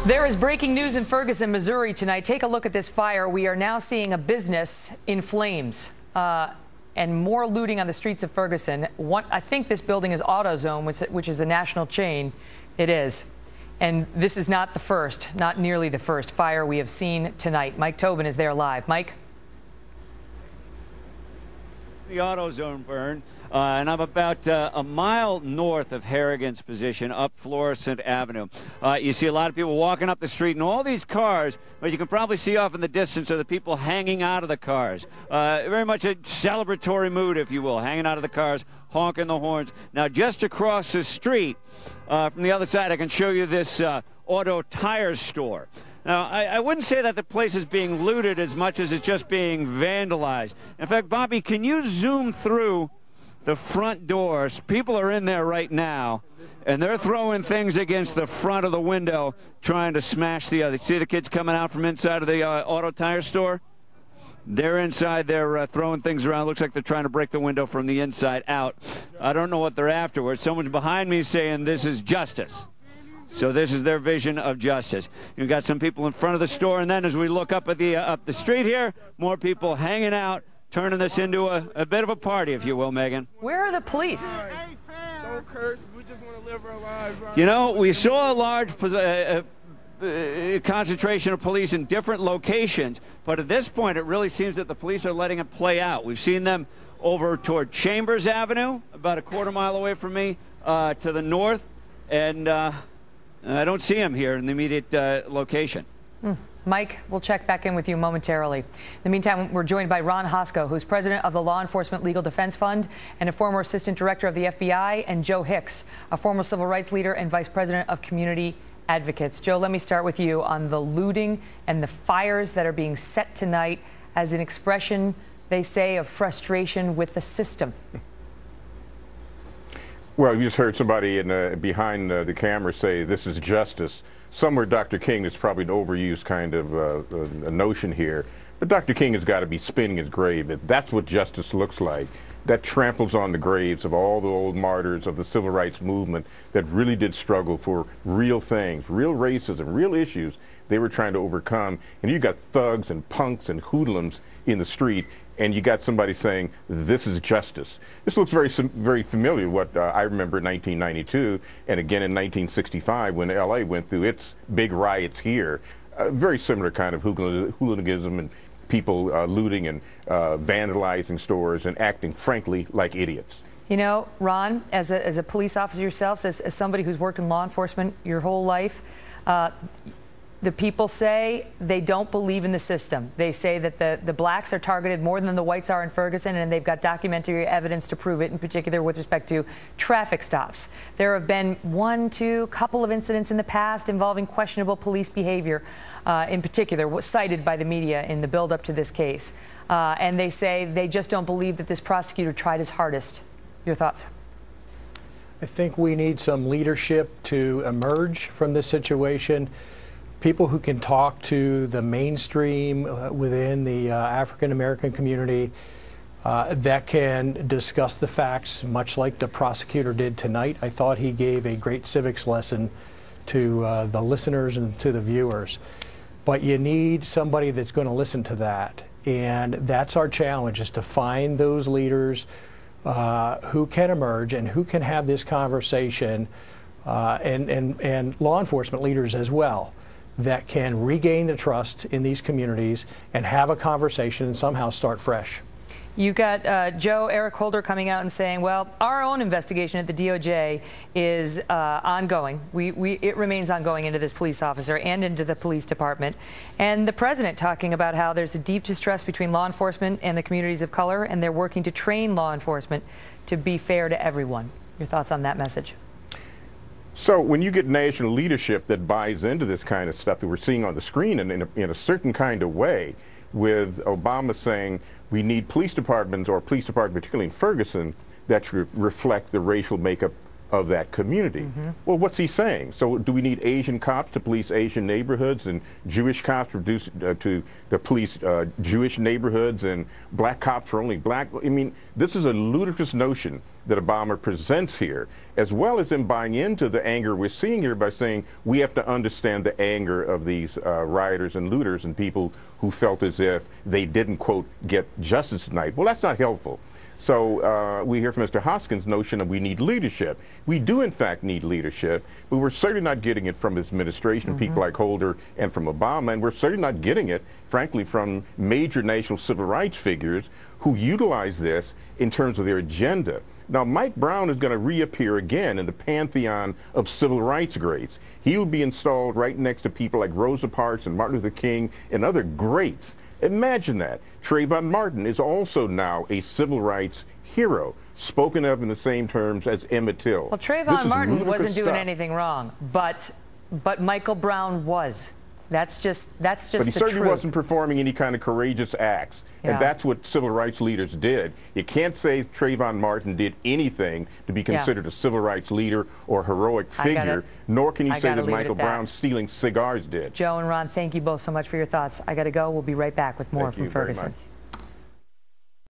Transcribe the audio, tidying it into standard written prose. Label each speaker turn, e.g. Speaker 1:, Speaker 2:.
Speaker 1: There is breaking news in Ferguson, Missouri tonight. Take a look at this fire. We are now seeing a business in flames and more looting on the streets of Ferguson. I think this building is AutoZone, which is a national chain. It is. And this is not the first, not nearly the first fire we have seen tonight. Mike Tobin is there live. Mike?
Speaker 2: The AutoZone burn, and I'm about a mile north of Harrigan's position up Florissant Avenue. You see a lot of people walking up the street, and all these cars, but you can probably see off in the distance are the people hanging out of the cars. Very much a celebratory mood, if you will, hanging out of the cars, honking the horns. Now, just across the street from the other side, I can show you this auto tire store. Now, I wouldn't say that the place is being looted as much as it's just being vandalized. In fact, Bobby, can you zoom through the front doors? People are in there right now, and they're throwing things against the front of the window, trying to smash the other. See the kids coming out from inside of the auto tire store? They're inside. They're throwing things around. Looks like they're trying to break the window from the inside out. I don't know what they're afterwards. Someone's behind me saying this is justice. So this is their vision of justice. You've got some people in front of the store, and then as we look up at the street here, more people hanging out, turning this into a bit of a party, if you will, Megan.
Speaker 1: Where are the police?
Speaker 3: Don't curse. We just want to live our lives. Right?
Speaker 2: You know, we saw a large concentration of police in different locations, but at this point, it really seems that the police are letting it play out. We've seen them over toward Chambers Avenue, about a quarter mile away from me, to the north, and I don't see him here in the immediate location.
Speaker 1: Mike, we'll check back in with you momentarily. In the meantime, we're joined by Ron Hosko, who's president of the Law Enforcement Legal Defense Fund and a former assistant director of the FBI, and Joe Hicks, a former civil rights leader and vice president of Community Advocates. Joe, let me start with you on the looting and the fires that are being set tonight as an expression, they say, of frustration with the system.
Speaker 4: Well, you just heard somebody behind the camera say this is justice. Somewhere Dr. King is probably an overused kind of a notion here. But Dr. King has got to be spinning his grave. That's what justice looks like. That tramples on the graves of all the old martyrs of the civil rights movement that really did struggle for real things, real racism, real issues they were trying to overcome. And you got thugs and punks and hoodlums in the street, and you got somebody saying, this is justice. This looks very familiar to what I remember in 1992 and again in 1965 when LA went through its big riots here. Very similar kind of hooliganism and people looting and vandalizing stores and acting, frankly, like idiots.
Speaker 1: You know, Ron, as a police officer yourself, as somebody who's worked in law enforcement your whole life, the people say they don't believe in the system. They say that the blacks are targeted more than the whites are in Ferguson, and they've got documentary evidence to prove it, in particular with respect to traffic stops. There have been couple of incidents in the past involving questionable police behavior, in particular, cited by the media in the build-up to this case. And they say they just don't believe that this prosecutor tried his hardest. Your thoughts?
Speaker 5: I think we need some leadership to emerge from this situation. People who can talk to the mainstream within the African American community that can discuss the facts, much like the prosecutor did tonight. I thought he gave a great civics lesson to the listeners and to the viewers. But you need somebody that's going to listen to that. And that's our challenge, is to find those leaders who can emerge and who can have this conversation, and law enforcement leaders as well, that can regain the trust in these communities and have a conversation and somehow start fresh.
Speaker 1: You got Eric Holder coming out and saying, well, our own investigation at the DOJ is ongoing. It remains ongoing into this police officer and into the police department. And the president talking about how there's a deep distrust between law enforcement and the communities of color, and they're working to train law enforcement to be fair to everyone. Your thoughts on that message?
Speaker 4: So when you get national leadership that buys into this kind of stuff that we're seeing on the screen in a certain kind of way, with Obama saying we need police departments, or police department particularly in Ferguson, that reflect the racial makeup of that community. Well, what's he saying? So do we need Asian cops to police Asian neighborhoods and Jewish cops to police Jewish neighborhoods and black cops for only black? I mean, this is a ludicrous notion that Obama presents here, as well as him buying into the anger we're seeing here by saying we have to understand the anger of these rioters and looters and people who felt as if they didn't, quote, get justice tonight. Well, that's not helpful. So we hear from Mr. Hoskins' notion that we need leadership. We do, in fact, need leadership, but we're certainly not getting it from his administration, people like Holder, and from Obama, and we're certainly not getting it, frankly, from major national civil rights figures who utilize this in terms of their agenda. Now, Mike Brown is going to reappear again in the pantheon of civil rights greats. He will be installed right next to people like Rosa Parks and Martin Luther King and other greats. Imagine that. Trayvon Martin is also now a civil rights hero, spoken of in the same terms as Emmett Till.
Speaker 1: Well, Trayvon Martin wasn't doing anything wrong, but Michael Brown was. That's just the truth.
Speaker 4: But he certainly wasn't performing any kind of courageous acts.
Speaker 1: Yeah.
Speaker 4: And that's what civil rights leaders did. You can't say Trayvon Martin did anything to be considered a civil rights leader or heroic figure, nor can you say that Michael Brown stealing cigars did.
Speaker 1: Joe and Ron, thank you both so much for your thoughts. I got to go. We'll be right back with more from Ferguson.